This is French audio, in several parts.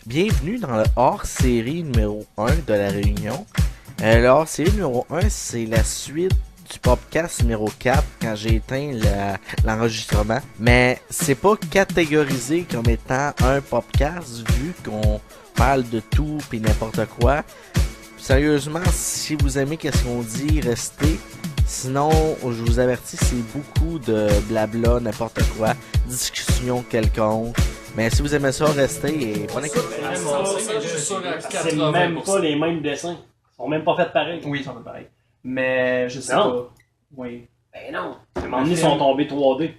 Bienvenue dans le hors-série numéro 1 de la Réunion. Le hors-série numéro 1, c'est la suite du podcast numéro 4 quand j'ai éteint l'enregistrement. Mais c'est pas catégorisé comme étant un podcast vu qu'on parle de tout et n'importe quoi. Sérieusement, si vous aimez qu'est-ce qu'on dit, restez. Sinon, je vous avertis, c'est beaucoup de blabla, n'importe quoi, discussion quelconque. Mais si vous aimez ça, restez et bonne écoute. C'est même pas les mêmes dessins. Ils sont même pas faits pareil. Oui, ils sont faits pareil. Mais je sais pas. Oui. Ben non. À un moment donné, ils sont tombés 3D.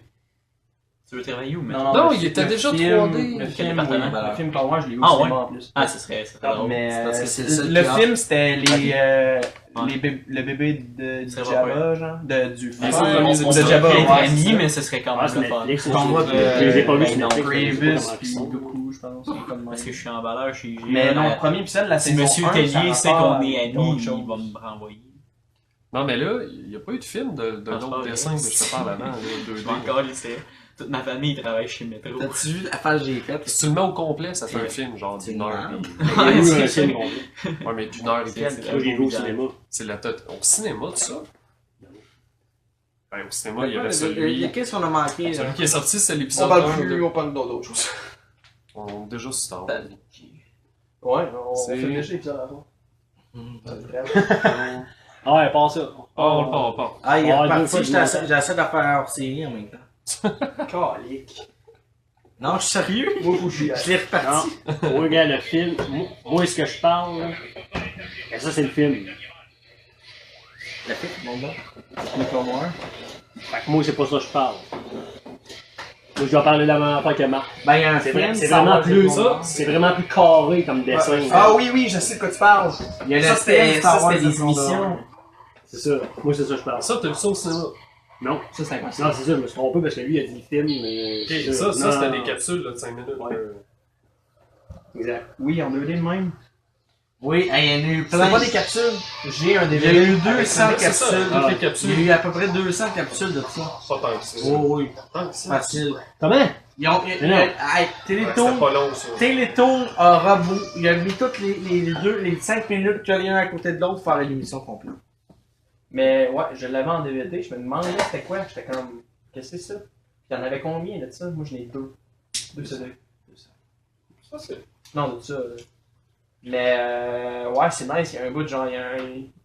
Tu veux travailler où, mais Non, il était déjà 3D. Le film, département? oui. Le film Clone Wars, je l'ai vu au Ah, cinéma ouais. en plus. Ah, ce serait drôle. Mais C'est parce que c'est le seul le qui a- film, c'était Ouais. le bébé de C'est Jabba, genre. Du Ah, fils c'est de Jabba. bien Ouais, ami, c'est ça. mais ce serait quand Ah, même c'est le fun. Netflix. C'est en mode Je les ai pas vus sur non, Netflix. je sais pas Grievous comment ils puis sont. Goku, je pense. Comme Parce que je suis emballeur chez G. mais non, le premier épisode, la Si saison Monsieur 1, Tellier sait qu'on est amis, d'autres il choses. va me renvoyer. Non, mais là, il n'y a pas eu de film de Ah, c'est l'autre pas dessin vrai. que je te parle avant, là, Je 2D. vais encore laisser. Toute ma famille travaille chez Metro. T'as-tu vu l'affaire que j'ai faite? Si tu le mets au complet, ça fait un film, genre d'une heure. marrant. Il y a eu un film complet. Ouais, mais d'une heure et C'est- quelques. c'est- Moi, j'ai vu au cinéma. C'est la tête. Au cinéma, tout ça? Ben, au cinéma, il y avait celui. Qu'est-ce qu'on a manqué? Celui Là? qui est sorti, c'est On l'épisode parle 1. plus, on parle d'autres choses. On est déjà sur Star Wars. Ouais, on C'est- fait déjà l'épisode avant. Ah ouais, pas ça. Oh, on le part. Ah, il est Ah, reparti, deux fois de j'essaie de faire hors-série en même temps. Calique. Non, je suis sérieux? Moi, faut que j'y aille. Je l'ai reparti. Non. Moi, gars, le film, moi, ce que je parle, là, ben ça, c'est le film. La fille, mon gars. Le Clone Wars. Fait que moi, c'est pas ça que je parle. Moi, je vais parler de la même affaire que Marc. Ben, il y a un C'est film, vrai- c'est Star vraiment Wars, plus Clone Wars. c'est vraiment plus carré comme dessin. Ah oui, oui, je sais de quoi tu parles. Il y a le Ça, c'était film, Star Wars, des de Clone émissions. Wars. C'est ça. Moi, c'est ça que je parle. Ça, t'as vu ça au cinéma? Non. Ça, c'est impossible. Non, c'est ça, je me suis trompé parce que lui, il a dit film. Mais Ok, ça, Non, c'était non, des non. capsules là, de 5 minutes. Ouais. Exact. Oui, en 2D de même. Oui, il y en a eu C'est plein. pas des capsules. J'ai un Il y a DVD. eu 200 C'est ça, capsules. toutes les Il y a capsules. eu à peu près 200 capsules de ça. Pas tant que ça. Oh oui, Tant que ça. facile. Comment? Ils ont, Mais non. hey, Ouais, c'était Télétoon, pas long, ça. Télétoon a reboot. Il a mis toutes les 5 minutes qu'il y a à côté de l'autre pour faire une émission complète. Mais ouais, je l'avais en DVD. Je me demandais c'était quoi. J'étais comme, qu'est-ce que c'est ça? Puis il y en avait combien de ça? Moi, j'en ai deux. Deux CD. Ça, c'est. Non, de ça. Mais ouais, c'est nice. Il y a un bout de genre, il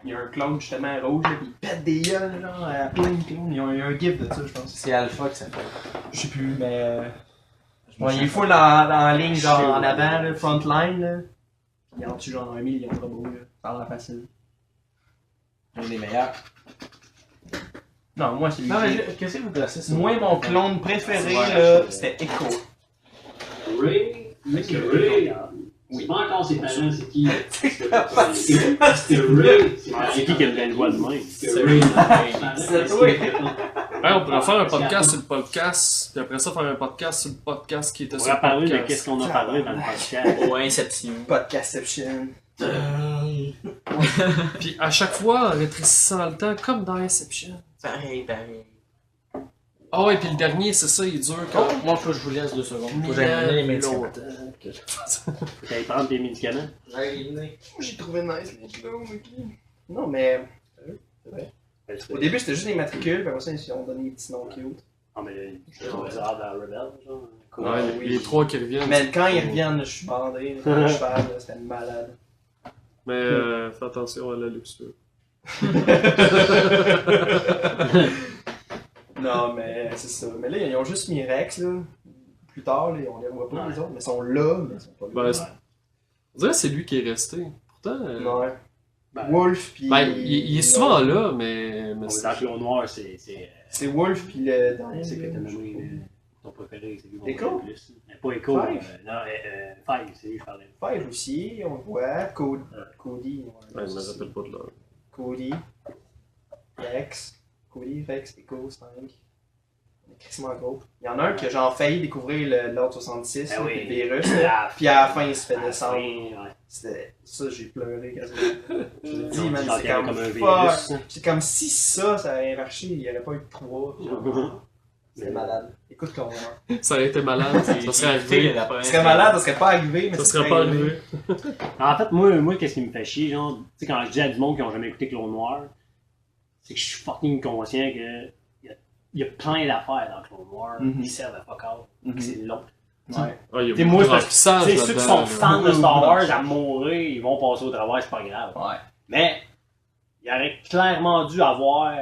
y a un clone justement rouge, là, puis il pète des gueules, genre, à plein de clones. Il y a un gif de ça, je pense. C'est Alpha qui s'appelle. Je sais plus, mais. Ouais, il est full en ligne, genre en avant, là, front line, là. Il en tue genre 1 million de robots, là. Ça a l'air facile. Un des meilleurs. Non, moi, c'est lui. Non, mais qu'est-ce que vous gossez ça? Moi, mon clone préféré, Ouais, là, c'était Echo. Ray, Mec, c'est Ray, Ray. regarde. C'est pas encore ses parents, c'est qui? C'est Ray. C'est qui a une voix de même? C'est Ray. C'est toi. Ouais, on pourrait faire un podcast sur le podcast, puis après ça, faire un podcast sur le podcast qui était On sur va le parler de podcast. qu'est-ce qu'on a parlé dans le podcast. Oh, Inception. Podcastception. Puis à chaque fois, en rétrécissant le temps, comme dans Inception. Pareil. Ah ouais, puis le dernier, c'est ça, il dure quand. Oh, moi, faut que je vous laisse 2 secondes. Faut que j'aille mener les médicaments. Faut qu'elle prendre des médicaments. J'allais les mener. J'ai trouvé nice les clones, ok. Non, mais. Au début, c'était juste des matricules, puis après ça, ils ont donné des petits noms cute. Ah, mais je trouve ça dans Rebel, genre. Cool. Ouais, oui. les 3 qui reviennent. Mais quand ils reviennent, je suis bandé. Quand je cheval, là, c'était malade. Mais fais attention à la luxure. Non, mais c'est ça. Mais là, ils ont juste mis Rex, là. Plus tard, là, on les voit pas, les autres. Mais ils sont là, mais ils sont pas là. Ben, on dirait que c'est lui qui est resté. Pourtant. Ouais. Ben, Wolf, puis. Ben, il est souvent là, mais on est dans Clone Noir, c'est. C'est Wolf, puis le. C'est que t'as nommé ton préféré, c'est lui qu'on Echo? voit le plus. Pas Echo, Five? non, Five, c'est lui que je parlais. Five aussi, on le voit. Cody. Ouais, je me rappelle pas de l'heure. Cody. Rex. Cody, Rex, Echo, 5. On est crissement gros. Il y en a un qui a genre failli découvrir l'ordre 66, Ah là, oui. puis le virus. là. Puis à la fin, il se fait descendre. Ouais. C'était ça, j'ai pleuré quasiment. Je te dis, man, Genre, c'est il y avait comme un fuck. virus. C'est comme si ça avait marché, il n'y aurait pas eu de 3. C'était malade. Écoute Clone Wars. Ça a été malade, ça serait arrivé. Ça serait malade, ça serait pas arrivé, mais Ça serait pas arrivé. En fait, moi qu'est-ce qui me fait chier, genre, tu sais, quand je dis à du monde qui ont jamais écouté Clone Noir, c'est que je suis fucking conscient que il y a plein d'affaires dans Clone Wars qui servent à fuck all, que c'est long. Ouais. Ah, il y a T'sais, beaucoup moi, de parce remplissage que ceux qui sont là-dedans. fans de Star Wars à mourir, ils vont passer au travers, c'est pas grave. Ouais. Mais il aurait clairement dû avoir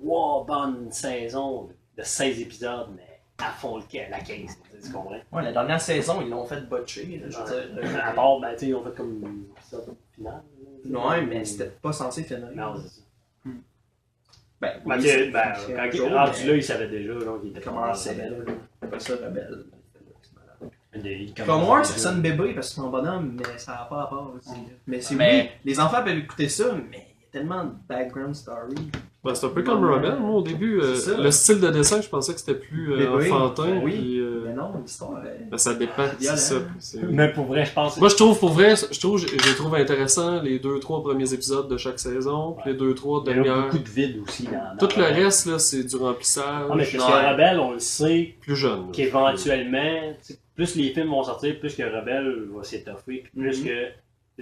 3 bonnes saisons de 16 épisodes, mais à fond la 15, tu comprends? Ouais, la dernière saison, ils l'ont fait botcher. Là, je veux dire. À part, ben, tu sais, ils ont fait comme l'épisode final. Ouais, mais c'était pas censé finir. Non, c'est ça. Ben, Ben, oui, tu sais, c'est- ben, c'est quand un il jour, est rendu mais là, il savait déjà, donc il était il commençait, rebelle. là. Après ça, rebelle. Clone Clone Wars, ça sonne bébé parce que c'est un bonhomme, mais ça n'a pas à part aussi. Mais c'est Mais- oui, les enfants peuvent écouter ça, mais il y a tellement de background story. Ben, c'est un peu comme Rebelle, moi, au début. C'est ça. Le style de dessin, je pensais que c'était plus Bébé, enfantin. oui. Puis, Mais non, l'histoire est... ben, ça dépend, c'est ça. c'est- Mais pour vrai, je pense. Moi, je trouve, pour vrai, je les trouve intéressants les 2-3 premiers épisodes de chaque saison, puis les 2-3 il y a dernières. beaucoup de vide aussi dans. Tout le reste, là, c'est du remplissage. Ah, mais parce que Ouais. Rebelle, on le sait Plus jeune. là. qu'éventuellement, tu sais, plus les films vont sortir, plus que Rebelle va s'étoffer, puis plus que.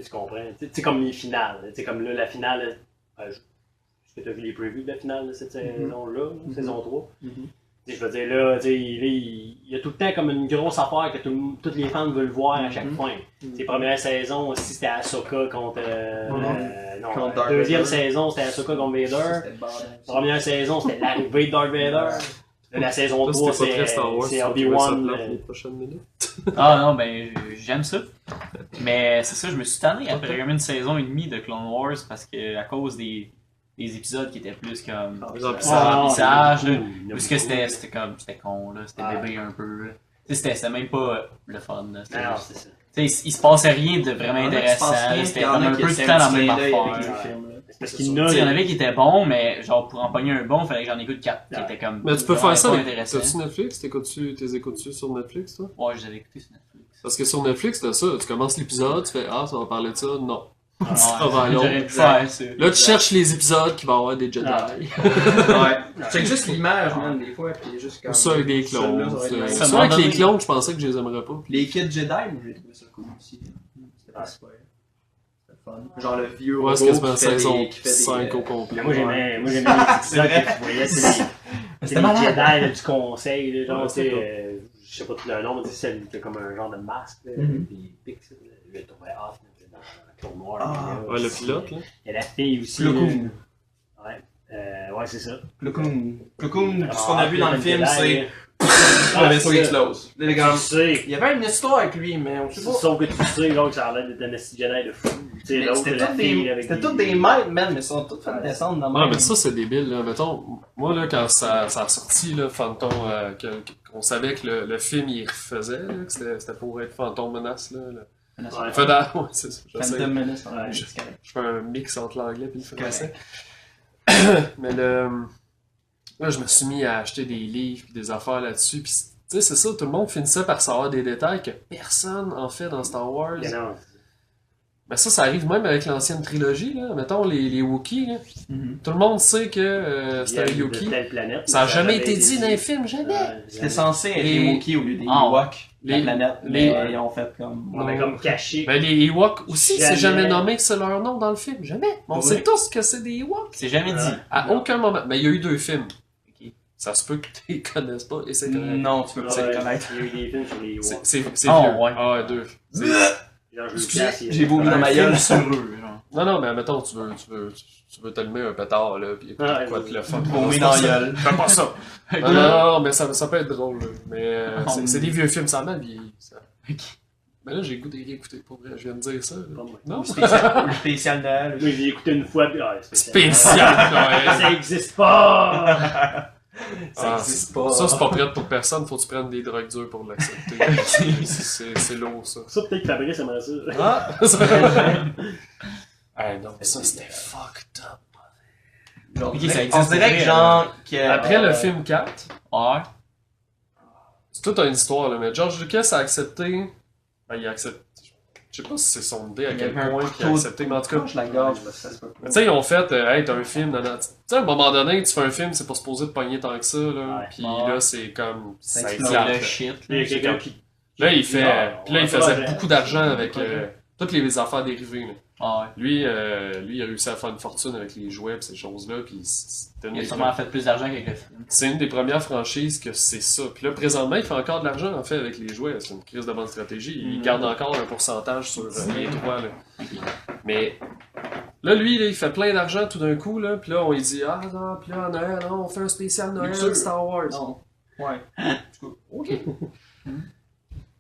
Tu comprends? Tu sais, comme les finales. Tu sais, comme là, la finale. Est-ce que tu as vu les previews de la finale de cette saison-là, saison 3? Tu sais, je veux dire, là, tu sais, il y a tout le temps comme une grosse affaire que tous les fans veulent voir à chaque fin. Les premières saisons aussi, c'était Ahsoka contre. Non, Contre la Darth deuxième Vader. saison, c'était Ahsoka contre Vader. C'était badass. Première saison, c'était l'arrivée de Darth Vader. Là, la saison Là, 3, c'était pas très Star Wars, c'est tu vas trouver ça Obi-Wan. plate les prochaines minutes. Ah non, ben j'aime ça. Mais c'est ça, je me suis tanné après comme une saison et demie de Clone Wars parce que à cause des épisodes qui étaient plus comme Les remplissages. remplissage, là, beaucoup, il y en a parce que beaucoup. c'était con là, c'était Ah. bébé un peu. Là. Tu sais, c'était même pas le fun là. C'était Non, juste- c'est ça. tu sais, il se passait rien de vraiment Il y en a qui se intéressant. passent rien, là, puis C'était il y en comme a un qui peu tout essaient le temps la un petit même clin d'œil avec affaire. le film, là. Parce C'est qu'il ça. y en a. Tu sais, il y en avait qui étaient bons, mais genre pour en pogner un bon, fallait que j'en écoute 4 qui Ouais. étaient comme. Mais tu peux vraiment faire ça. pas avec- intéressants. T'as-tu Netflix? T'écoutes-tu sur Netflix, toi? Ouais, je les avais écoutés sur Netflix. Parce que sur Netflix, t'as ça. Tu commences l'épisode, tu fais ah, ça va parler de ça. Non. Ouais, Ça va à l'autre. j'aurais pu faire ça. Là, tu cherches les épisodes qui vont avoir des Jedi. Ah. Ouais. Check juste l'image, man, des fois, puis juste comme... Ou ça avec des clones. Celui-là, ça va être nice. Ça Ça m'a avec les donné- clones, je pensais que je les aimerais pas. Les Kids Jedi, moi, j'ai trouvé ça cool aussi. C'était pas super. C'était fun. Genre le vieux Ouais, c'est robot quasiment qui fait saison des... qui fait des, 5 au complet. Moi, j'aimais les petits épisodes que tu voyais, c'est les malade. Jedi là, du conseil, là, genre, Ouais, tu c'est sais, cool. je sais pas tout le nom, mais tu sais, celle qui a comme un genre de masque, là, Mhm. puis pique, ça, je le trouvais off dans Clone Wars. Ah, là, Ouais, le aussi. pilote, là. Il y a la fille aussi. Plo là. Koon. Ouais, c'est ça. Plo Koon, tout ce qu'on a vu dans le film, c'est... Ah, Le vaisseau c'est ça. explose. Les Tu gars, sais, il y avait une histoire avec lui, mais on sait pas. sauf que tu sais, genre, que ça a l'air d'être un esti Jedi de fou. Tu sais, Mais l'autre, C'était la tous fille des, avec c'était tous des maîtres, man, mais ils sont tous fait descendre dans Ah, mais ça, c'est débile, là. Mettons, moi, là, quand ça a sorti, là, Phantom, qu'on savait que le film, il refaisait, là, que c'était pour être Phantom Menace, là. Ouais. Ouais, c'est ça. Je sais. Phantom Menace, Ouais. c'est correct. Je fais un mix entre l'anglais et le français. Correct. Mais là, je me suis mis à acheter des livres et des affaires là-dessus. Puis, tu sais, c'est ça, tout le monde finissait par savoir des détails que personne en fait dans Star Wars. Il y en a- Mais ça arrive même avec l'ancienne trilogie, là. Mettons les Wookiees, là. Mhm. Tout le monde sait que il y c'était a un de Wookiee. telle planète, Ça a mais jamais été dit dans les films, jamais. Ouais, C'était censé être Les- des Wookiees au lieu des Ah, Ewoks, la les- planète, les- mais ils ont fait comme... On a comme caché. Ben, les Ewoks aussi, c'est Jamais. jamais nommé que c'est leur nom dans le film. Jamais. On Oui. sait tous que c'est des Ewoks. C'est jamais dit. À aucun moment. Mais il y a eu 2 films. Ok. Ça se peut que tu les connaisses pas et c'est correct. Non, tu peux pas Ouais, les connaître. il y a eu des films sur les Ewoks. C'est Oh, vieux. ouais. Ah ouais, 2. Genre, je Excusez, le place, il y a- j'ai vomi dans Un ma film gueule. sur eux, genre. Non, non, mais mettons, tu veux t'allumer un pétard, là, pis écouter Ah, quoi ouais. de le fun. Vomi dans la gueule. Fais pas ça! Non, non, mais ça peut être drôle, là. Mais c'est des vieux films, ça a mal vieilli, ça. Mais là, j'ai goûté réécouter, pour vrai, je viens de dire ça, là. Pas moi. Non? Le spécial Noël. Moi, j'ai écouté une fois, puis Spécial, Noël! Ça existe pas! Ça existe pas. Ça, c'est pas prêt pour personne, faut que tu prennes des drogues dures pour l'accepter. C'est lourd, ça. Ça, peut-être que Fabrice aimerait ça. Ah! Ah non, ça, c'était fucked up. Genre, Ok, ça on existe dirait pour que vrai, genre... que- Après le film 4, Ouais. c'est toute une histoire, là, mais George Lucas a accepté. Ben, il a accepté. Je sais pas si c'est sondé à Il y quel avait un point qu'il a couteau accepté, mais en tout cas. Je la gorge, parce que ça se peut Mais pas. tu sais, ils ont fait, hey, t'as un film, nanana. Tu sais, à un moment donné, tu fais un film, c'est pas supposé te pogner tant que ça, là. Ouais. Puis Ouais. là, c'est comme. Ça Ça explose. éclate. Le là. shit. Il y a là. quelqu'un qui. Là, il fait. Puis là, il faisait beaucoup d'argent avec projet. toutes les affaires dérivées, là. Ah ouais. Lui, il a réussi à faire une fortune avec les jouets et ces choses-là, puis c'était une Il a des sûrement fait plus d'argent qu'avec le film. c'est une des premières franchises que c'est ça. Puis là, présentement, il fait encore de l'argent, en fait, avec les jouets. C'est une crise de bonne stratégie. Il garde encore un pourcentage sur les droits, là. Mais là, lui, là, il fait plein d'argent tout d'un coup, là. Puis là, on lui dit, ah non, puis là, Noël, non, on fait un spécial Noël de Star Wars. Non. Ouais. OK.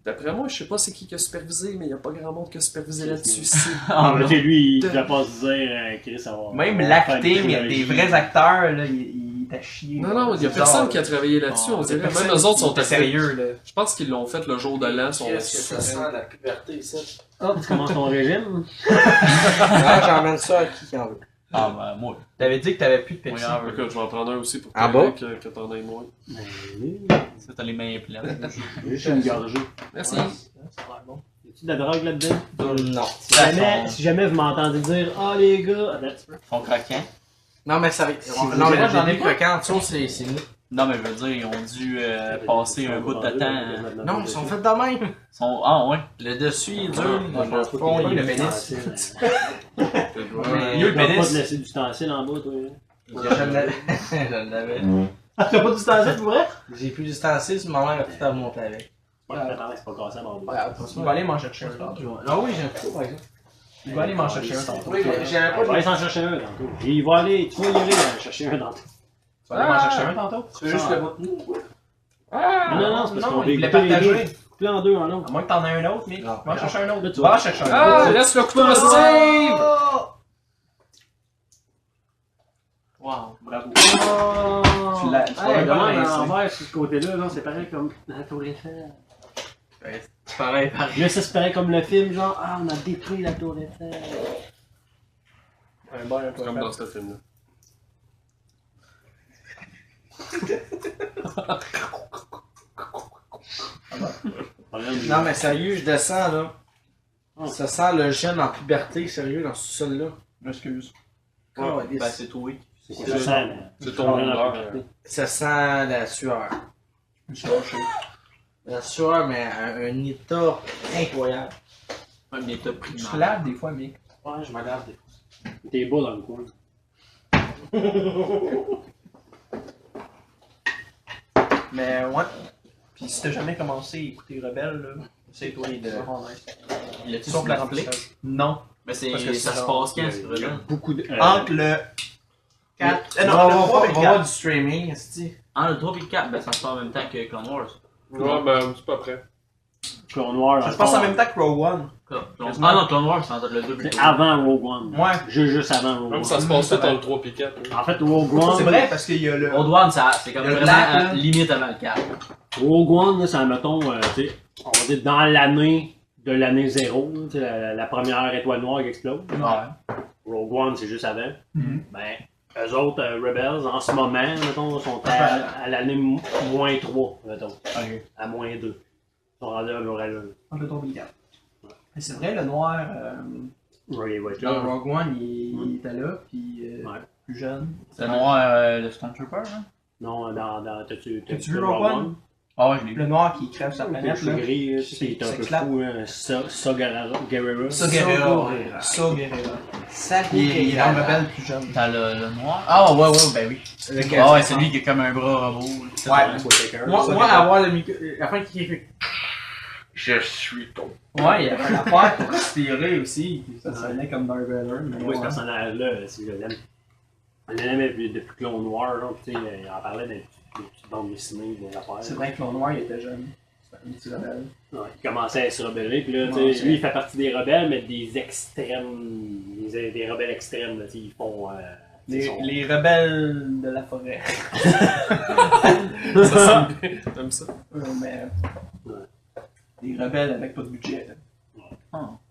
D'après moi, je sais pas c'est qui a supervisé, mais il y a pas grand monde qui a supervisé là-dessus. Ah, mais tu sais, lui, il devait pas se dire, Chris, ça va. Même on va l'acting, faire une il y a des trilogie. vrais acteurs, là, il t'a chié. Non, non, il y a C'est personne bizarre, qui a travaillé là-dessus, on dirait. Même personne eux autres sont qui était sérieux, là. Je pense qu'ils l'ont fait le jour de l'an. Qu'est-ce que ça sent la puberté, ça? Ah, tu commences ton régime? Ah, j'emmène ça à qui en veut. Ah ben moi. T'avais dit que t'avais plus de Pepsi. Oui, en veut. Écoute, je vais en prendre un aussi pour En toi, bas? que t'en aies moins. Ça t'as les mains pleines. Juste une gorgée. Merci. Ça a l'air bon. Y a-tu de la drogue là-dedans? Non. Si jamais vous m'entendez dire, ah les gars, attends un petit peu. Ils sont croquants. Non, mais ça va. vous Non, mais direz, j'en ai j'en ai pas qu'en dessous, c'est nous. Non mais je veux dire, ils ont dû passer un bout de temps. Non, ils sont faits de même. Ils sont... Ah ouais. Le dessus il est dur. Moi, je pense pas fond, qu'il y il ait est le pénis. pénis. Mais Il le va pas pénis. te laisser d'ustensile en bas, toi. Je l'avais. Ah, t'as pas d'ustensile pour vrai? J'ai plus d'ustensiles, ma mère a tout à monter avec. Ouais, attends, c'est pas cassable en bas. Il va aller m'en chercher un tantôt. Ah oui, j'ai un coup, par exemple. Il va aller m'en chercher un tantôt. Oui, mais j'avais On va pas aller s'en chercher un tantôt. Il va aller, tu vas y aller chercher un tantôt. Tu vas aller m'en chercher un tantôt? Tu veux juste le bout de nous? Non, non, c'est parce qu'on Non, il voulait écouter les deux. partager. Couper en deux en l'autre. À moins que t'en aies un autre, mais Non. va en chercher un autre. Là, tu Va vas en chercher un Ah, autre. laisse le couteau Steve! Wow, bravo. Oh! Tu l'as- tu l'as Hey, vraiment regarde, laissé. en envers, sur ce côté-là, là, c'est pareil comme la Tour Eiffel. C'est pareil, pareil. Là, ça se pareil comme le film, genre, ah, on a détruit la Tour Eiffel. Un bon, un Comme peu. dans ce film-là. Non, mais sérieux, je descends là. Oh. Ça sent le jeune en puberté, sérieux, dans ce sol-là. Je m'excuse. Ouais, Ben c'est tout oui. C'est quoi ça, mais- C'est ton Rien à odeur. puberté. Ça sent la sueur. Je me suis lâché. La sueur, mais un état incroyable. Un état Tu te primaire. laves des fois, mec. Ouais, je me lave des fois. T'es beau dans le coin. Mais ouais. Puis si t'as jamais commencé à écouter Rebelle, là, c'est toi de. Il a-tu Sauf sur la Netflix? remplir? Non. Mais c'est... Parce que ça c'est se genre- passe quand, ce Il y a là beaucoup de. Entre le 4. On Non, va le 3 voir et le on va voir 4. du streaming, est-ce Ah, le 3 et le 4, ben ça se passe en même temps que Clone Wars. Ouais, ben, un petit peu après. Clone Noir. Ça se passe en même temps que Rogue One. Ah non, Clone Wars, c'est entre le 2 et le C'est 3. avant Rogue One. Ouais. Juste avant Rogue Même One. ça se passe tout dans le 3 et 4. En fait, Rogue One. C'est vrai parce qu'il y a le. Rogue One, c'est comme Le vraiment black, là. limite avant le 4. Rogue One, là, c'est, mettons, tu sais, on va dire dans l'année de l'année 0, là, tu sais, la première étoile noire qui explose. Ouais. Rogue One, c'est juste avant. Mhm. Ben, eux autres, Rebels, en ce moment, mettons, sont à l'année moins 3, mettons. À moins 2. Ils sont rendus à l'oral. Entre le 3 et le 4. Mais c'est vrai, le noir. Ray Whitaker. Dans Rogue One, il était là, puis Ouais. plus jeune. C'est noir, le Stormtrooper, hein? Non, t'as-tu T'as-tu vu Rogue One? Ah ouais, je l'ai vu. Le noir qui crève sa Le planète, cheveu là. gris, c'est un peu s'éclate. fou, hein. Sa Guerrera. Ça Guerrera. Ça Guerrera. Ça Il est dans Rebelle plus jeune. Dans le noir? Ah ouais, ben oui. Ah ouais, c'est lui qui est comme un bras robot. Ouais. Moi, avoir le micro. La fin qui fait. Je suis ton. Ouais, il y avait une affaire pour respirer aussi. Ça sonnait comme Darth Vader. Mais Moi, ce ouais. personnage-là, si je l'aime. Je l'aime depuis Clone Noir, genre, tu sais, il en parlait des petites bandes dessinées, des affaires. C'est vrai que le noir, il était jeune. C'était un petit rebelle. Ouais, il commençait à se rebeller, puis là, tu Ouais, sais, lui, il fait partie des rebelles, mais des extrêmes, des rebelles extrêmes, là, tu sais, ils font... Les rebelles de la forêt. Ça sonne bien. T'aimes ça? Mais. Ouais. Des rebelles avec pas de budget. là.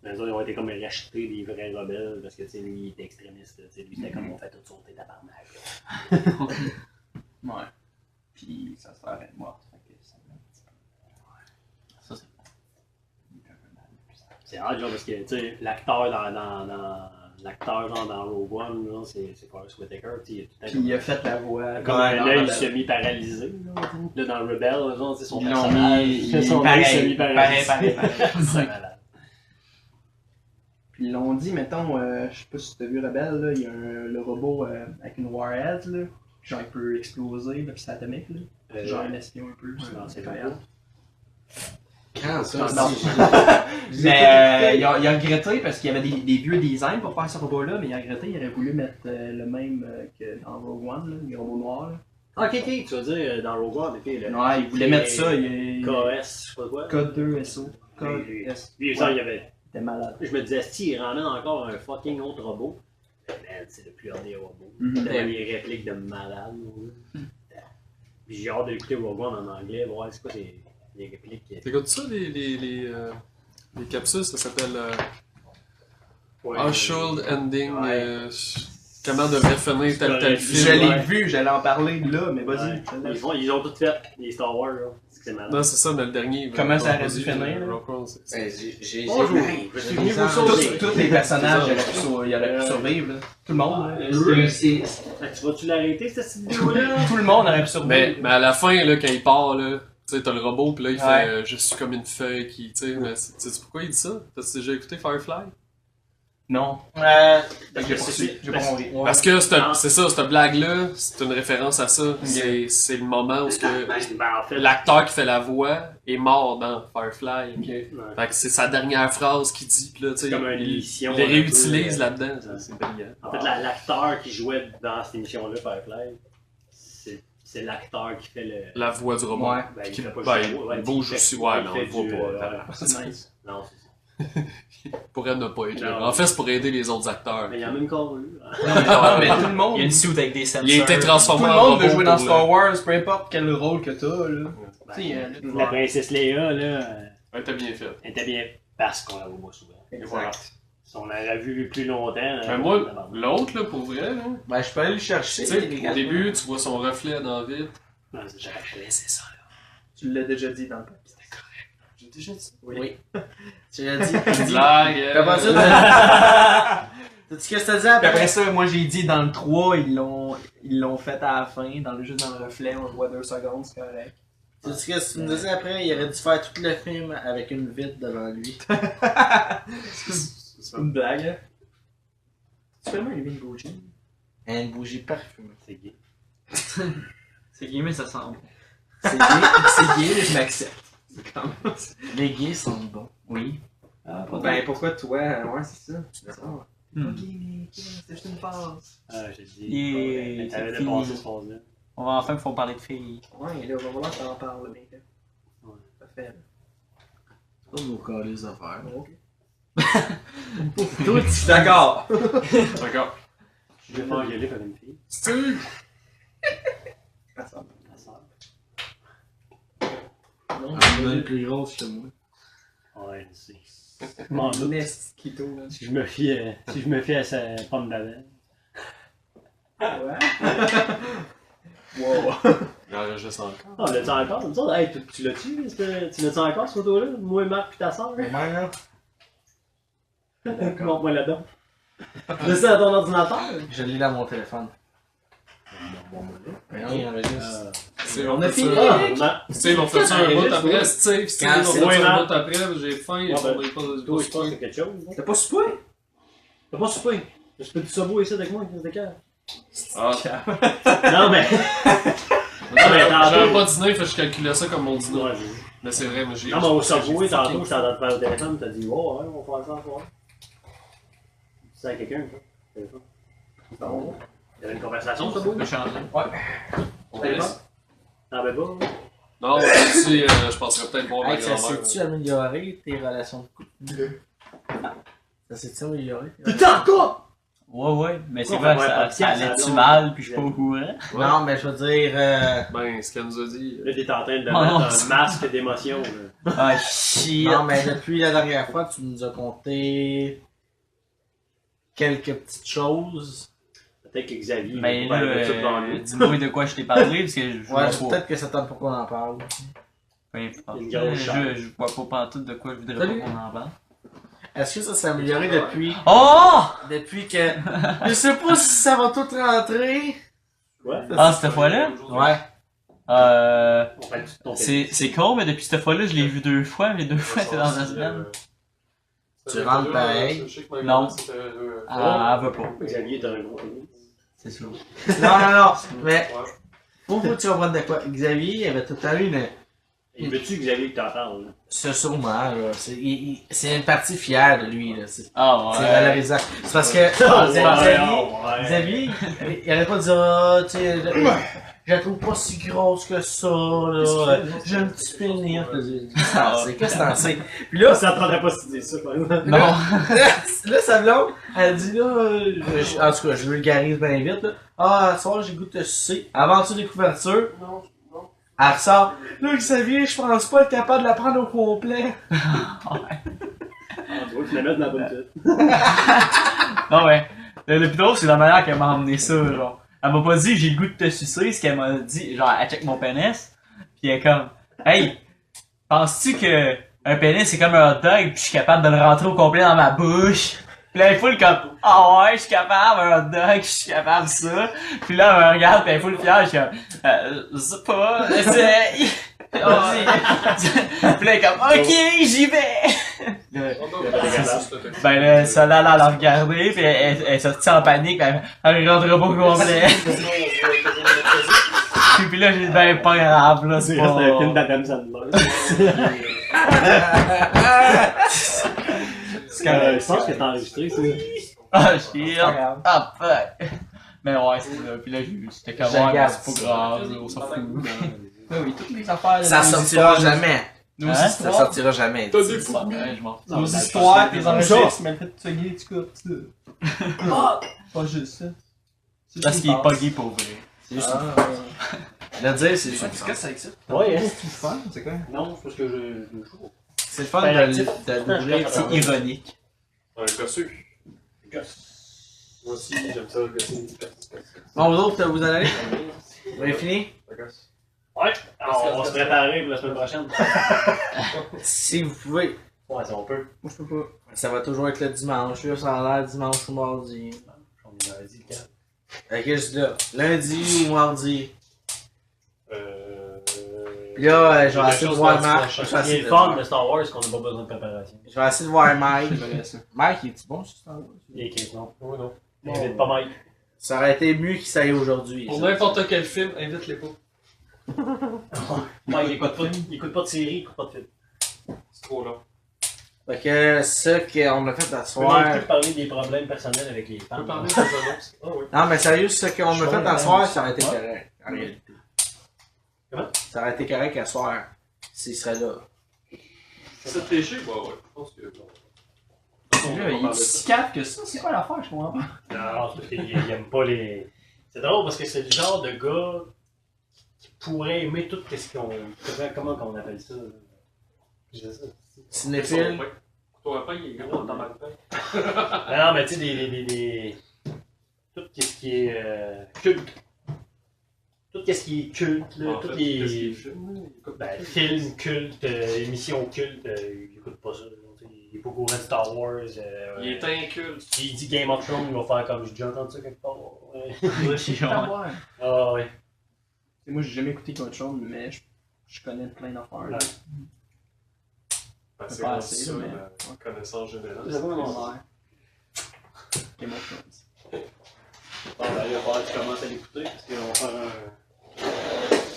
Les autres, ils ont été comme rachetés des vrais rebelles, parce que, tu sais, lui, il était extrémiste, là, tu sais, lui, c'était comme on fait tout sauter tabarnak. Ouais. Puis sa sœur est morte. Fait que ça m'a un petit peu. Ça, c'est C'est hard, genre, parce que, tu sais, l'acteur l'acteur, genre, dans Rogue One, là, c'est Forrest Whitaker, tu sais, Puis il a fait la voix. comme Ouais, un dans œil Rebelle. semi-paralysé, là, dans Rebelle, genre, tu sais, son Ils l'ont personnage, mis- c'est son œil pareil, semi-paralysé. pareil. C'est malade. Puis ils l'ont dit, mettons, je sais pas si t'as vu Rebelle, là, il y a le robot avec une Warhead, là. Genre, il peut exploser, là, puis c'est atomique, là. Genre un espion un peu. non, c'est incroyable. Quand ça? Non. Mais il a regretté parce qu'il y avait des vieux designs pour faire ce robot-là, mais il a regretté, il aurait voulu mettre le même que dans Rogue One, là, le robot noir. Là. Ah, ok, tu vas dire dans Rogue One, ok, le Ouais, il voulait mettre ça, il KS, je sais pas quoi. Code 2 SO. Code Lui, S. lui, ça, il y avait. C'était malade. Je me disais, si il ramène encore un fucking autre robot, man, c'est le plus hard des robots. Mhm. Il avait des répliques de malade. Puis j'ai hâte d'écouter Rogue One en anglais, voir c'est quoi les répliques. T'écoutes ça, les capsules, ça s'appelle Ouais, Ushered Ending. Ouais. Comment devrait finir tel Je film. l'ai Ouais. vu, j'allais en parler là, mais vas-y. Ouais. je te laisse. Ils ont tout fait, les Star Wars, là. C'est malade. Non, c'est ça, mais le dernier. Comment ça aurait vas-y, dû finir, là? Rogue One, c'est- Bonjour, je suis venu vous sauver. Tous les personnages, il aurait pu survivre. Là. Tout le monde. là. Fait que tu vas-tu l'arrêter, cette vidéo-là? Tout le monde aurait pu survivre. Mais à la fin, là, quand il part, là, tu sais, t'as le robot, pis là, il Ouais. fait je suis comme une feuille qui. Tu sais, mais tu sais pourquoi il dit ça? T'as-tu déjà écouté Firefly? Non. Parce J'ai que pas c'est- su, j'ai pas compris. Parce que Ah. c'est ça, cette blague-là, c'est une référence à ça. C'est le moment où ce que Ben, en fait, l'acteur qui fait la voix est mort dans Firefly. ouais. Fait que c'est sa dernière phrase qu'il dit, pis là, tu sais, C'est comme une il émission, les un peu, réutilise euh, là-dedans. C'est brillant. En fait, l'acteur qui jouait dans cette émission-là, Firefly, c'est l'acteur qui fait le. La voix du robot. Ouais. Ben, Qui- fait pas ben, juste il la voix, bouge fait- aussi, ouais, il mais on fait le voit du, pas. ouais, C'est nice. Non, c'est ça. Pourrait ne pas être là. Non. En fait, c'est pour aider les autres acteurs. Mais il y en a même encore eu. Non, mais tout le monde. Il y a une suite avec des sensors. Il a été Tout transformé le en monde robot veut jouer dans pour Star Wars, peu importe quel rôle que t'as, là. Ben, Tu sais, la princesse Léa, là, Elle était bien fait. elle était bien parce qu'on la voit moins souvent. Exact. Voilà. Si on l'avait vu plus longtemps. Mais moi, l'autre, là, pour vrai, là, Ben, je peux aller le chercher. tu sais, au début, tu vois son reflet dans le vide. Non, c'est jamais fait. C'est ça, là. Tu l'as déjà dit dans le podcast. J'ai déjà dit. Oui. Tu l'as dit. Blague. Puis après ça, t'as dit qu'est-ce que t'as dit Puis après? après ça, moi j'ai dit dans le 3, ils l'ont fait à la fin, juste dans le reflet, on le voit 2 secondes, c'est correct. Tu dis qu'est-ce que tu me disais après? Il aurait dû faire tout le film avec une vitre devant lui. C'est ça. Une blague. Hein? Tu fais une bougie? Et une bougie parfumée. C'est gay. C'est gay, mais ça sent bon. C'est gay, mais je m'accepte. Les gays sont bons. Oui. Ah, ben pourquoi toi? Ouais, c'est ça. Hmm. Ok, mais c'est juste une phase. Ah, j'ai dit. Et- T'avais c'est dépassé fini. ce phase-là. On va enfin pouvoir parler de filles. Ouais, là, on va voir que t'en parles, mec. Ouais. Parfait. Pas nous coller les affaires. Ok. Toi, Je suis d'accord. D'accord. Je vais faire engueuler par une fille. Steve! La sœur. Non, elle est plus grosse que moi. Ouais, je sais. Je m'en doute. Nest Kito, là. Si je me fie à sa pomme d'Adèle. Ouais. Wow. Il enregistre encore. Ah, l'as-tu encore? Comme ça, hey, tu l'as-tu? Tu l'as-tu encore, cette photo-là? Moi, Marc, puis ta sœur? Ouais, là. Montre-moi là-dedans. C'est ça à ton ordinateur? Je l'ai dans mon téléphone. Mais non, il enregistre. Steve, On a fait fini. ça. Ah, Steve, on fait ça un bout après. Steve, Steve, Quand on c'est fait ça loin, un bout après. J'ai faim. Ouais, Il faut ben, pas toi, je pense que c'est quelque chose. T'as pas soupé? T'as pas soupé? Je peux du sabot ici avec moi, c'est cœur. Ah, Non, mais. j'avais tantôt- pas dîner, fait que je calculais ça comme mon dîner. Ouais, Mais c'est vrai, mais j'ai. non, mais au Subway, tantôt, j'étais en train de faire au téléphone, t'as dit, oh, ouais, on va faire ça ce soir. C'est à quelqu'un, ça. Téléphone. Non. Il y avait une conversation, au Subway? Je change. On laisse. T'en avais pas? Non, si, je penserais peut-être voir ma Hey, ça grand-mère. s'est-tu amélioré tes relations de couple? Ça s'est-tu amélioré? T'es en couple! Ouais, mais c'est Ouais, quoi, ouais, ça podcast, allait-tu ça, mal, puis je suis pas au courant? Non, mais je veux dire. Ben, ce qu'elle nous a dit. Là, t'es en train de Oh, non, mettre un c'est- masque d'émotion, là. Ah, shit! Non, mais depuis la dernière fois, tu nous as conté quelques petites choses. Peut-être que Xavier. Mais il là, va tout dans lui. dis-moi de quoi je t'ai parlé, parce que je vois Ouais, pas. peut-être que ça tente pas qu'on en parle. Peu importe. Une grosse chatte. Je vois pas pantoute de quoi je voudrais Salut. pas qu'on en parle. est-ce que ça s'est amélioré depuis Oh! que... Je sais pas si ça va tout rentrer. Ouais. Ah, cette fois-là? Ouais. On fait tout ton C'est cool, mais depuis cette fois-là, je l'ai vu 2 fois, mais 2 fois c'était dans la semaine. Tu rentres pareil. Non. Ah, elle veut pas. Xavier est un gros pénis. C'est sûr. Non, mais faut que tu comprennes de quoi. Xavier, il avait tout le temps eu une... Et veux-tu Xavier que t'entends, là? C'est sûrement, là. C'est une partie fière de lui, là. C'est Ah ouais. valorisant. C'est parce que Xavier, il arrête pas de dire, ah, tu sais, je la trouve pas si grosse que ça, là. J'ai un petit pénis. Qu'est-ce que t'en sais? Puis là, Ça t'entendrait pas si tu dis ça, par exemple. Non. là, sa blonde, elle dit là, en tout cas, je vulgarise bien vite, là. Ah, ce soir, j'ai goût de te sucer. Aventure des couvertures. Non. Elle ressort. Là, Xavier, je pense pas être capable de la prendre au complet. Ah, tu vois, tu la mets dans la bonne tête. Non, mais le plus drôle, c'est la manière qu'elle m'a emmené ça, genre. Elle m'a pas dit j'ai le goût de te sucer, ce qu'elle m'a dit, genre, elle check mon pénis, pis elle est comme, hey, penses-tu que un pénis c'est comme un hot dog, pis je suis capable de le rentrer au complet dans ma bouche? Pis là, elle est full comme, ah ouais, je suis capable, un hot dog, je suis capable de ça. Pis là, elle me regarde, pis elle est full fière, je suis comme, je sais pas, essaye. Pis là, elle est comme, ok, j'y vais. Ben là, ça là, elle a regardé, pis elle est sortie en panique, pis elle rentrera pas au complet. Puis là, j'ai dit, ben pas grave, là, c'est C'est juste un pas... film d'Adam Sandler. Je pense que t'as enregistré, ça. Ah, shit. Pas grave. Ah, fuck. Mais ouais, c'était là. Puis là, j'étais comme, Je ouais, mais regarde c'est pas grave, on s'en fout. Oui, toutes les affaires. Ça sortira jamais. Nos Hein? Ça histoires. sortira jamais. T'as des fous. Ouais, je m'en fous. Nos histoires, tes enregistres, mais le fait de te gay, tu coupes ça. Pas juste ça. Parce qu'il est pas gay pour vrai. C'est juste le dire, c'est juste. Qu'est-ce que c'est avec ça? Ouais, hein. C'est fun, c'est quoi? Non, c'est parce que je joue. C'est le fun Ben, de actif. doubler. C'est ironique. Un gossu. Moi aussi, j'aime ça, gosser. Bon, vous autres, vous en allez? Vous avez fini? Ouais, alors, on va se préparer pour la semaine prochaine. Si vous pouvez. Ouais, si on peut. Moi, je peux pas. Ça va toujours être le dimanche, là, ça a l'air dimanche ou mardi. On est lundi, le 4. Fait que je dis là, lundi ou mardi. Puis Là, là, je vais essayer de voir Mike. Je vais C'est essayer le de fun de Star Wars qu'on n'a pas besoin de préparation. je vais essayer de voir Mike. J'aimerais ça. Mike, il est bon sur Star Wars? Il est 15 non. Oui, non. Invite pas Mike. Ça aurait été mieux qu'il s'aille aujourd'hui. Pour ça. n'importe quel film, invite-les pas. Mike, il écoute pas de série, il écoute pas de film. C'est trop long. Fait que ça qu'on a fait On d'asseoir. peut parler des problèmes personnels avec les On peut femmes. parler des annonces. Ah oui. Non, mais sérieux, ce qu'on a fait d'asseoir, ça aurait été correct, en réalité. Comment? Ça aurait été correct à soir, s'il serait là. C'est péché? Bah ouais, je pense que. Là, il est si calme que ça, c'est quoi l'affaire, je comprends pas. Non, c'est parce qu'il aime pas les. C'est drôle parce que c'est le genre de gars qui pourrait aimer tout ce qu'on. Comment qu'on appelle ça? Je sais ça. Cinéphile. Toi, pas, il est gros dans ma tête. Non, mais tu sais, des. Tout ce qui est culte. Tout ce qui est culte, là. Tout les. Ben, films cultes, émissions cultes, il écoute pas ça. Il est pas au courant de Star Wars. Il est inculte. S'il dit Game of Thrones, il va faire comme j'ai déjà entendu ça quelque part. Ouais. Ouais. Ah ouais. Moi, j'ai jamais écouté Game of Thrones, mais je connais plein d'affaires. là. C'est pas comme assez, ça, là, mais- la connaissance générale. J'avoue, non. Ouais. Game of Thrones. Bon, ben, il va falloir que tu commences à l'écouter parce qu'on va faire un.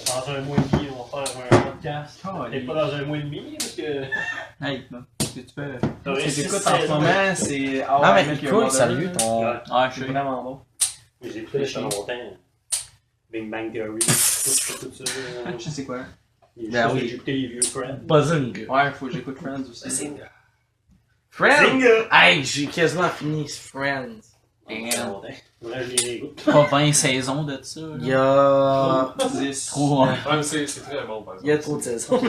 Dans un mois et demi, on va faire un podcast. Peut-être pas dans un mois et demi parce que. Hey, man, qu'est-ce que tu fais? T'aurais Ce que six j'écoute en ce saisons. moment, c'est. Non, mais cool, sérieux, ton. Ouais. Ah, je C'est sais. vraiment bon. J'ai écouté ça longtemps. Big Bang Theory, tout ça. Je sais quoi. Ben oui. J'ai écouté les vieux Friends. Buzzing. Ouais, faut que j'écoute Friends aussi. Friends! Zing! Hey, j'ai quasiment fini Friends. Damn. Moi, je les réécoute. Pas 20 saisons de ça. Il y Là. a. 10. Trop, hein. Ouais, mais c'est très bon, par exemple. Il y a trop de saisons.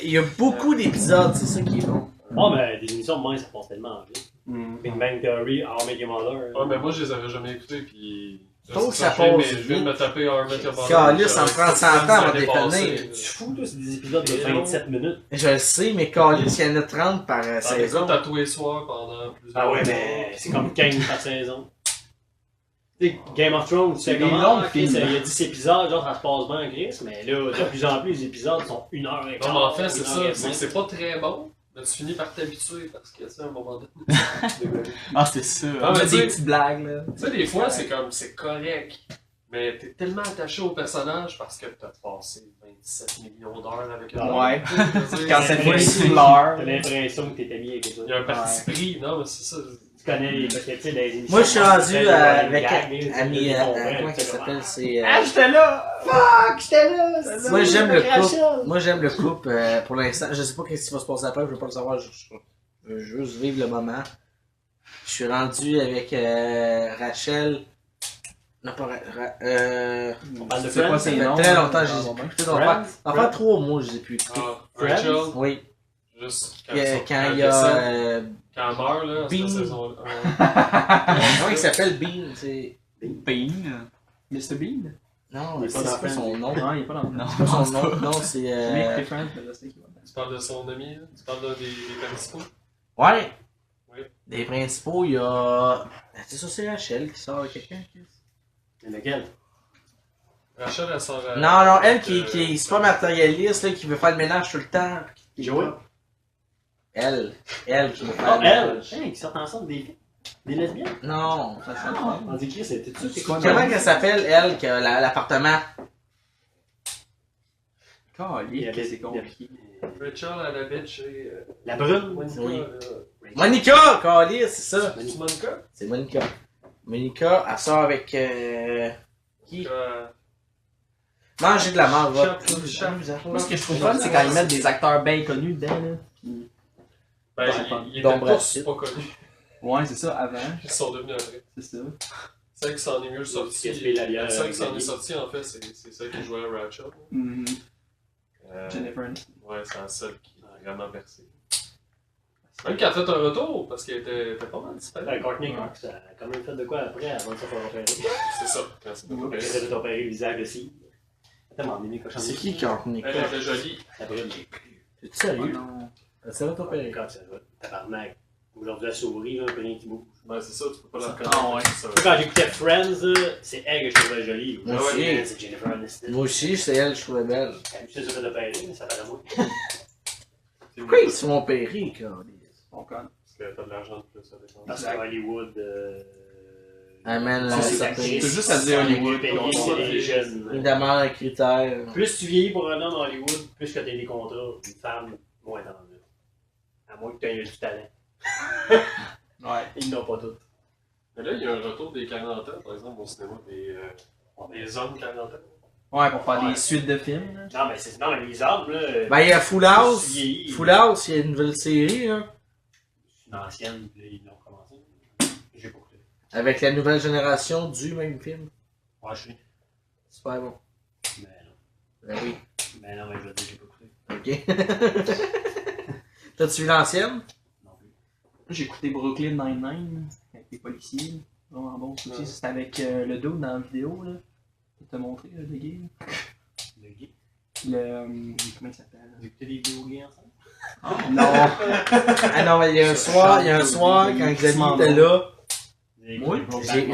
Il y a beaucoup d'épisodes, c'est ça qui est bon. Oh, mais des émissions de moins, ça passe tellement vite. Mm. Big Bang Theory, How I Met Your Mother. Ouais, mais moi, je les avais jamais écoutés, puis Faut que sais ça chercher, mais passe je viens de me vite. taper How I Met Your Mother. Caliste, ça me prend 100 ans avant de dépenser. déconner. Tu fous, toi, c'est des épisodes de Et non. 27 minutes. Je le sais, mais Calis, il y en a 30 par T'en saison. écoutes à tous les soirs pendant plusieurs Ah ouais, mois. mais c'est comme 15 par saison. Tu sais, Game of Thrones, C'est c'est des comme longs Chris, films. il y a 10 épisodes, genre ça se passe bien, Chris, mais là, de plus en plus, les épisodes sont 1h15. Non, mais en fait, c'est ça. C'est pas très bon. Mais tu finis par t'habituer parce que, tu sais, à un moment donné. Ah, c'est ça. Ah, On mais a tu sais- des petites blagues, là. Tu sais, des fois, c'est comme, c'est correct. Mais t'es tellement attaché au personnage parce que t'as passé 27 millions d'heures avec un Ouais. Quand Quand ça Ouais. devient sous l'heure. T'as l'impression que t'es ami avec eux. il y a un parti pris, non, mais c'est ça. Tu connais, parce que tu sais, dans les émissions. Moi, je suis rendu avec Ami. Ami. Comment il s'appelle? C'est. Ah, j'étais là! Fuck, j'étais là! Moi, j'aime le couple. Rachel. Moi, j'aime le couple pour l'instant. Je sais pas qu'est-ce qui va se passer après, je veux pas le savoir. Je veux juste vivre le moment. Je suis rendu avec Rachel. Non, pas On parle de C'est quoi Friends, ces c'est noms? très longtemps, Ah, je les ai bon, plus ben. écoutés. Ça va faire 3 mois, je les ai plus écoutés. Ah, Rachel, Oui. juste Quand quand il y a. quand elle meurt, là, Bean. cette saison-là. Comment il s'appelle Bean? C'est. Bean. Mr. Bean? Non, Il est c'est pas dans pas son nom. Non, il est pas dans le Non. C'est pas son nom. Non, c'est. Make the friends, mais je sais qu'il va Tu parles de son ami, là? Tu parles des principaux? Ouais. Oui. Des principaux, il y a. C'est ça, c'est Rachel qui sort avec quelqu'un. C'est lequel? Rachel, elle sort à... Non, non, elle qui est super matérialiste, là, qui veut faire le ménage tout le temps. Joey? Elle qui veut faire Ah, le elle! ménage. Hey, qui sortent ensemble des filles? Des lesbiennes? Non, ça c'est pas. On dit qui c'était tu? C'est quoi? Comment qu'elle s'appelle, elle, qui a l'appartement? Calé, que c'est compliqué. Rachel, elle habite chez... La brune? Monica, Oui. là. Monica! Calice, c'est ça. C'est Monica? C'est Monica. Monica, elle sort avec. Qui? Manger de la merde, va. Moi, ce que je trouve fun, c'est quand ils mettent des acteurs bien connus dedans, là. Puis... Ben, il était Dom pas Brassit. pas connu. Ouais, c'est ça, avant. Ils sont devenus après. C'est ça. Celle qui s'en est mieux sortie. Gaspiller la bière Celle avec qui s'en la est sortie, en fait, c'est celle qui jouait à Rachel. Mhm. Euh, Jennifer Aniston. Ouais, c'est la seule qui a vraiment percé. Même qu'elle a fait un retour, parce qu'elle était pas mal disparue. Ben, Courtney Cox, elle a quand même fait de quoi après avant de se faire opérer? C'est ça, quand c'est Elle pas s'est fait opérer le visage aussi. Tellement mimi cochon. C'est qui Courtney Elle Cox? était jolie. La brune. Es-tu sérieux? non. Ça va t'opérer. Cox, ça va. Tabarnak. Aujourd'hui, la souris, là, un peu rien qui bouge. Ben, c'est ça, tu peux pas la Ah, reconnaître. ouais. c'est ça. Quand j'écoutais Friends, là, c'est elle que je trouvais jolie. Moi Ouais, aussi. mais c'est Jennifer Aniston. Moi aussi, c'est elle que je trouvais belle. Elle s'est fait opérer, mais ça va à moi. C'est Pourquoi mieux, ils se sont opérés, Calice? On connaît. Parce que t'as de l'argent de plus avec ça. Parce qu'à Hollywood. Ah, man, c'est ça actrice, c'est juste à dire Hollywood, payé, on c'est va les dire. jeunes. Ils demandent un critère. Plus tu vieillis pour un homme à Hollywood, plus que tu as des contrats, une femme, moins t'en as. À moins que tu aies du talent. Ouais. Ils n'ont pas toutes. Mais là, il y a un retour des 40 ans, par exemple, au cinéma, des hommes 40 ans. Ouais, pour faire Ouais. des suites de films, là. Non, mais les hommes, là. Ben, il y a Full House. plus tu vieillis, Full House, il y a une nouvelle série, là. C'est une ancienne, puis là, ils l'ont commencé. J'ai pas écouté. Avec la nouvelle génération du même film. Ouais, je sais. Super bon. Mais non. Ben oui. Mais non, mais je veux dire, j'ai pas écouté. Ok. T'as-tu vu l'ancienne? Non plus. J'ai écouté Brooklyn Nine-Nine, avec les policiers. Vraiment bon, ça aussi. C'était avec le dude dans la vidéo, là. Je vais te montrer, le gay. Là. Le gay. Comment il s'appelle? Vous écoutez des vidéos gays ensemble? Non. Ah non, mais il y a un soir, quand Xavier était là, Oui.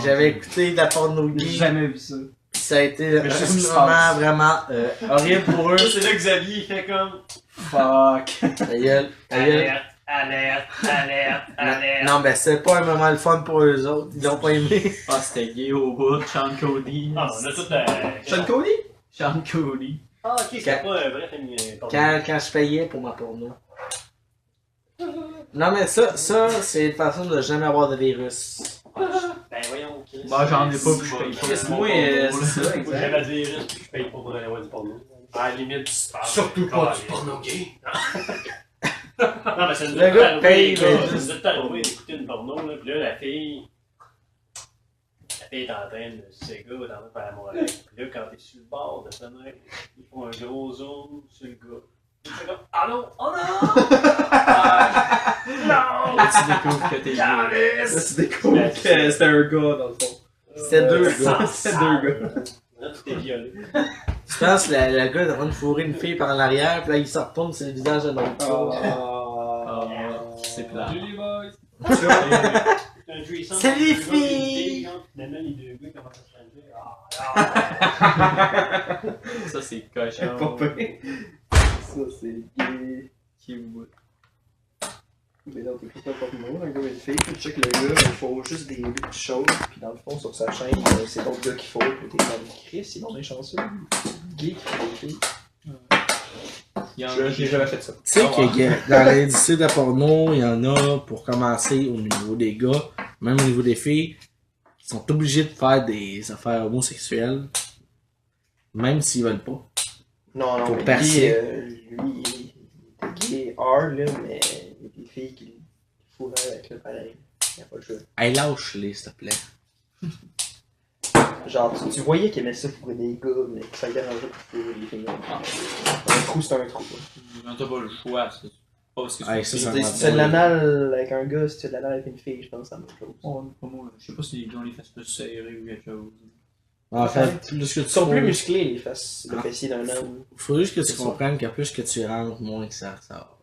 j'avais écouté de la porno J'ai gay. jamais vu ça. Puis ça a été Mais je sais ce qui se passe. vraiment horrible pour eux. C'est là que Xavier, il fait comme. Fuck. Ta gueule, ta gueule. Alerte. Non, ben c'est pas un moment le fun pour eux autres. Ils l'ont pas aimé. Ah, c'était gay au bout, Sean Cody. Ah, on a tout. Sean Cody? Sean Cody. Ah, ok, c'est pas un vrai film. Quand je payais pour ma porno. Non, mais ça c'est une façon de jamais avoir de virus. Ben voyons, Chris. Bah, j'en ai pas, puis je paye pas. Qu'est-ce que moi, c'est ça, Moi, j'aime exact. à dire, je paye pas pour aller voir du porno. À la limite du sport. Surtout pas du porno gay. Non, mais c'est une Le gars paye, mais c'est juste une arrivé d'écouter une porno, là, pis là, la fille est en train de ce gars est en train de faire l'amour avec. Pis là, quand t'es sur le bord de sa fenêtre, ils font un gros zoom sur le gars. Pis c'est comme, ah non, oh non! Non! Là, tu découvres que t'es gay. Là, tu découvres que c'était un gars, dans le fond. C'était 2 gars. C'était 2 gars. Là, tout est violé. Je pense que le gars est en train de fourrer une fille par l'arrière, puis là il se retourne sur le visage de l'autre gars. C'est plat. Salut, les filles! Finalement, les 2 gars commencent à se changer. Ça, c'est cochon. Pas pire. Ça, c'est gay. Cute. Mais non, t'es plus pas mot, un gars et une fille, puis tu check le gars, il faut juste des buts de choses, puis dans le fond, sur sa chaîne, c'est d'autres gars qu'il faut, puis t'es comme Chris, ils ont des chanceux. Gay qui fait des filles. J'ai jamais fait ça. Tu sais que dans l'industrie de la porno, il y en a, pour commencer, au niveau des gars, même au niveau des filles, qui sont obligés de faire des affaires homosexuelles, même s'ils veulent pas. Non, non, Pour mais percer. lui, il était gay hard, là, mais il y a des filles qui le fourraient avec le pareil. Il n'y a pas le choix. Hey, lâche-les, s'il te plaît. Genre, tu voyais qu'il aimait ça fourrer des gars, mais que ça le dérangeait pour fourrer les filles. Un trou, c'est un trou. Non, t'as pas le choix, c'est pas parce que Hey, ça, ça Si tu fais de l'anal avec un gars, si tu fais de l'anal avec une fille, je pense que c'est la même chose. Oh, pas moi. Je sais pas si les gars ont les fesses plus serrées ou quelque chose. En fait, plus que tu Ils sont plus faut- musclés, les fesses, le fessier d'un homme. faut juste que tu C'est ça. comprennes que plus que tu rentres, moins que ça sort.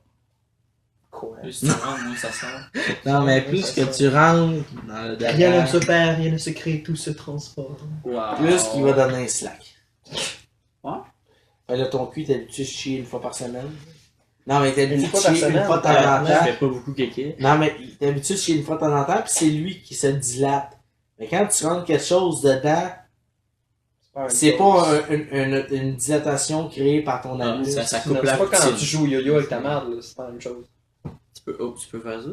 Quoi? Plus tu rentres, moins ça sort. Non, mais plus ça que sort. tu rentres dans le Rien ne derrière, se perd, rien ne se crée, tout se transforme. Wow. plus qu'il va donner un slack. Ouais. Fait là, ton cul, t'es habitué de chier une fois par semaine. Non, mais t'es habitué Une de fois par chier une semaine, fois de temps en Je temps. fais pas beaucoup kéké. Non, mais t'es habitué de chier une fois de temps en temps, pis c'est lui qui se dilate. Mais quand tu rentres quelque chose dedans, c'est pas une dilatation créée par ton Ah, anus. ça C'est coupe la pas quand poutine. tu joues au yo-yo avec ta merde, là, c'est pas la même chose. Tu peux faire ça?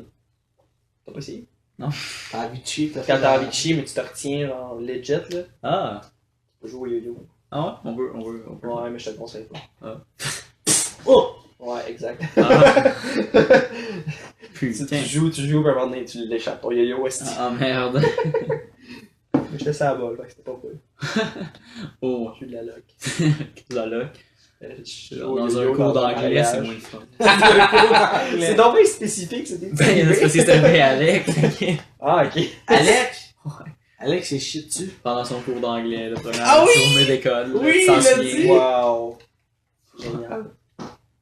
T'as pas essayé? T'as envie de chier, t'as Quand fait t'as la- envie de chier, mais tu te retiens genre legit, là, tu Ah! peux jouer au yo-yo. Ah ouais? On peut. Ouais, mais je te le conseille pas. Ah. Oh! Ouais, exact. Ah. Tu Putain. joues, puis à un moment donné, tu l'échappes ton yo-yo, est Ah merde. Mais je laissais à la balle, fait que c'était pas cool. Oh, J'ai eu de la loc. la loc. Je joue au Dans un yo-yo cours dans un d'anglais, c'est mariage. moins le fun. C'est donc bien spécifique, c'était Ben, c'est parce que c'était vrai Alex. Ah, ok. Alex! Alex, c'est chier dessus. Pendant son cours d'anglais, la première Ah oui! journée d'école. Oui, sans il l'a se dit! lien. Wow. Génial.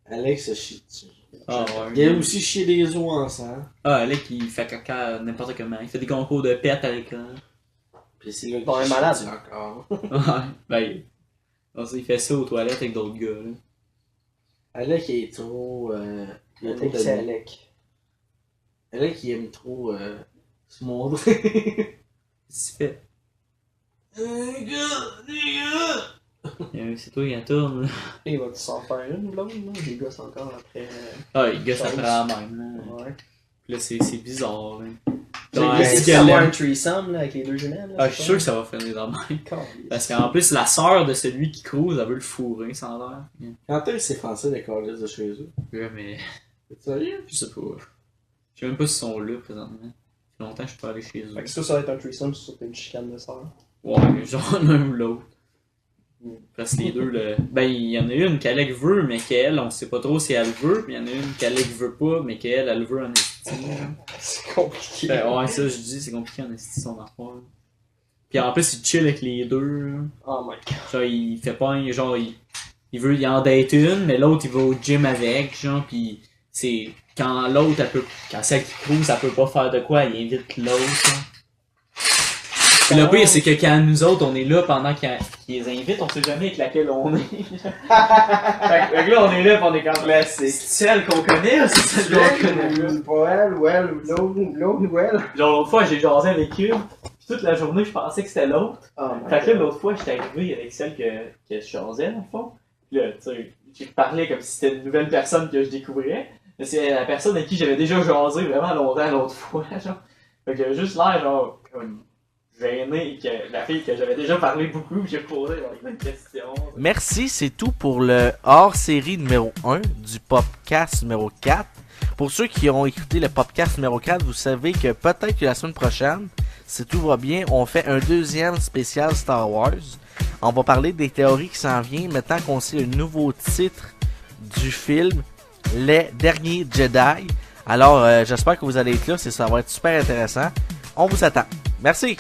Alex se chie dessus. Ah, Il a ouais. aussi chié des os ensemble. Ah, Alex, il fait caca n'importe comment. Il fait des concours de pète à l'école. Pis c'est là Bon, un qu'il malade. chie encore. Ouais, ben, il fait ça aux toilettes avec d'autres gars, là. Alex, il est trop... il a trop C'est d'amis. Alec. Alex, il aime trop se montrer. Qu'est-ce que tu fais? C'est toi qui en tourne, là. Et il va s'en faire une blonde, là? Les gosses encore après. Ah, les gars, ça Chose. prend la même, là. Ouais. Puis là, c'est bizarre, là. J'ai Ouais, essayé c'est de savoir qu'elle un threesome, là, avec les deux jumelles. Ah, je suis sûr que ça va finir dans le même. Caliste. Parce qu'en plus, la sœur de celui qui cruise, elle veut le fourrer, sans l'air. Quand est-ce que c'est français de coller de chez eux? Ouais, mais C'est sérieux? je sais pas. Je sais même pas s'ils sont là présentement. Ça fait longtemps que je suis pas allé chez eux. Fait que ça va être un threesome, c'est sûr que t'as une chicane de sœur. Ouais, genre l'un ou l'autre. Mm. Parce que les deux, ben, il y en a une qu'Alec veut, mais qu'elle, on sait pas trop si elle veut. Puis il y en a une qu'Alec veut pas, mais qu'elle, elle veut en estime. C'est compliqué. Ben, ouais, ça, je dis, c'est compliqué en estime son affaire. Puis en plus, il chill avec les deux. Là. Oh my god. Genre, il fait pas un. Genre, il en date une, mais l'autre, il va au gym avec. Genre, pis c'est. Quand l'autre, elle peut. Quand celle qui cruise, elle peut pas faire de quoi, il invite l'autre. Genre. Pis le pire, c'est que quand nous autres, on est là pendant qu'ils les invitent, on sait jamais avec laquelle on est. fait que là, on est là pis on est comme là, c'est celle qu'on connaît ou c'est celle qu'on connaît pas? Pas elle, ou elle, ou l'autre, ou elle. Genre, l'autre fois, j'ai jasé avec eux, pis toute la journée, je pensais que c'était l'autre. Oh my Fait que là, god. l'autre fois, j'étais arrivé avec celle que je jasais, dans le fond. Pis là, tu sais, j'ai parlé comme si c'était une nouvelle personne que je découvrais. Mais c'est la personne avec qui j'avais déjà jasé vraiment longtemps l'autre fois, genre. Fait que j'avais juste l'air, genre, comme gêné que la fille que j'avais déjà parlé beaucoup, pis j'ai posé genre, plein de questions. Merci, c'est tout pour le hors-série numéro 1 du podcast numéro 4. Pour ceux qui ont écouté le podcast numéro 4, vous savez que peut-être que la semaine prochaine, si tout va bien, on fait un deuxième spécial Star Wars. On va parler des théories qui s'en viennent maintenant qu'on sait le nouveau titre du film, Les Derniers Jedi. Alors, j'espère que vous allez être là, ça va être super intéressant. On vous attend. Merci!